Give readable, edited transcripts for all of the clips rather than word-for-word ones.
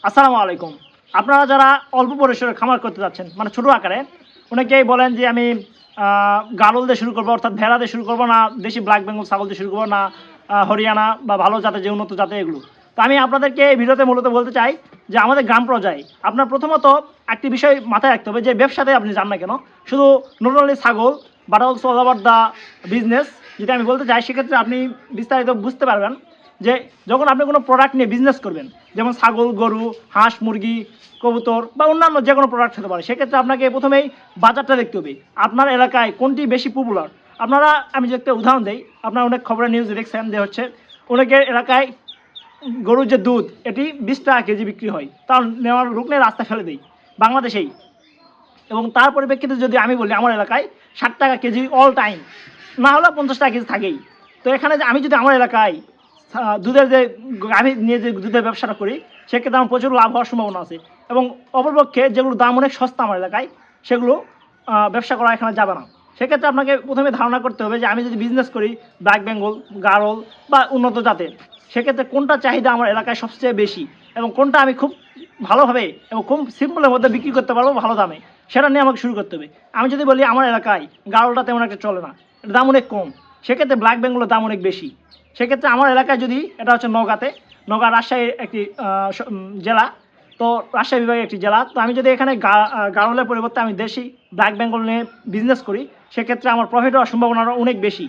আসসালামু আলাইকুম। আপনারা যারা অল্প পরিসরে খামার করতে যাচ্ছেন, মানে ছোট আকারে, অনেকেই বলেন যে আমি গাড়ল দিয়ে শুরু করবো, অর্থাৎ ভেড়া দিয়ে শুরু করবো না, দেশি ব্ল্যাক বেঙ্গল ছাগল দিয়ে শুরু করবো না, হরিয়ানা বা ভালো জাতের যে উন্নত জাতের এগুলো। তো আমি আপনাদেরকে এই ভিডিওতে মূলত বলতে চাই যে আমাদের গ্রাম পর্যায়ে আপনার প্রথমত একটি বিষয় মাথায় রাখতে হবে যে ব্যবসাতে আপনি যান না কেন, শুধু নট অনলি ছাগল but also all over the business. যদি আমি বলতে চাই সেক্ষেত্রে আপনি বিস্তারিত বুঝতে পারবেন যে যখন আপনি কোনো প্রোডাক্ট নিয়ে বিজনেস করবেন, যেমন ছাগল, গরু, হাঁস, মুরগি, কবুতর বা অন্যান্য যে কোনো প্রোডাক্ট হতে পারে, সেক্ষেত্রে আপনাকে প্রথমেই বাজারটা দেখতে হবে আপনার এলাকায় কোনটি বেশি পপুলার। আপনারা, আমি যদি একটা উদাহরণ দিই, আপনারা অনেক খবরের নিউজ দেখছেন যে হচ্ছে অনেকের এলাকায় গরুর যে দুধ এটি 20 টাকা কেজি বিক্রি হয়, তার নেওয়ার লোক নেই, রাস্তা ফেলে দেয় বাংলাদেশেই। এবং তার পরিপ্রেক্ষিতে যদি আমি বলি আমার এলাকায় 60 টাকা কেজি অল টাইম, না হলে 50 টাকা কেজি থাকেই। তো এখানে যে আমি যদি আমার এলাকায় দুধের যে গাভী নিয়ে যে দুধের ব্যবসাটা করি, সেক্ষেত্রে আমার প্রচুর লাভ হওয়ার সম্ভাবনা আছে। এবং অপরপক্ষে যেগুলো দাম অনেক সস্তা আমার এলাকায়, সেগুলো ব্যবসা করা এখানে যাবে না। সেক্ষেত্রে আপনাকে প্রথমে ধারণা করতে হবে যে আমি যদি বিজনেস করি ব্ল্যাক বেঙ্গল, গারল বা উন্নত জাতের, সেক্ষেত্রে কোনটা চাহিদা আমার এলাকায় সবচেয়ে বেশি এবং কোনটা আমি খুব ভালোভাবে এবং খুব সিম্পলের মধ্যে বিক্রি করতে পারবো ভালো দামে, সেটা নিয়ে আমাকে শুরু করতে হবে। আমি যদি বলি আমার এলাকায় গারলটা তেমন একটা চলে না, এটার দাম অনেক কম, সেক্ষেত্রে ব্ল্যাক বেঙ্গলের দাম অনেক বেশি। সেক্ষেত্রে আমার এলাকায় যদি, এটা হচ্ছে নওগাঁতে, নওগাঁ রাজশাহীর একটি জেলা, তো রাজশাহী বিভাগের একটি জেলা। তো আমি যদি এখানে গারলের পরিবর্তে আমি দেশি ব্ল্যাক বেঙ্গল নিয়ে বিজনেস করি, সেক্ষেত্রে আমার প্রফিট হওয়ার সম্ভাবনা অনেক বেশি।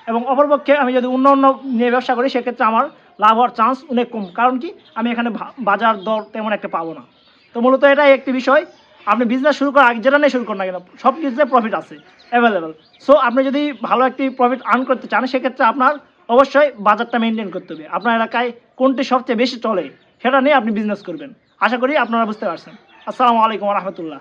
এবং অপরপক্ষে আমি যদি অন্য অন্য নিয়ে ব্যবসা করি, সেক্ষেত্রে আমার লাভ হওয়ার চান্স অনেক কম। কারণ কি, আমি এখানে বাজার দর তেমন একটা পাবো না। তো মূলত এটাই একটি বিষয়। আপনি বিজনেস শুরু করার আগে যেটা নিয়ে শুরু করেন না কেন, সব কিছুতে প্রফিট আছে অ্যাভেলেবেল। সো আপনি যদি ভালো একটি প্রফিট আর্ন করতে চান, সেক্ষেত্রে আপনার অবশ্যই বাজারটা মেনটেন করতে হবে। আপনার এলাকায় কোনটি সবচেয়ে বেশি চলে সেটা নিয়ে আপনি বিজনেস করবেন। আশা করি আপনারা বুঝতে পারছেন। আসসালামু আলাইকুম রহমতুল্লাহ।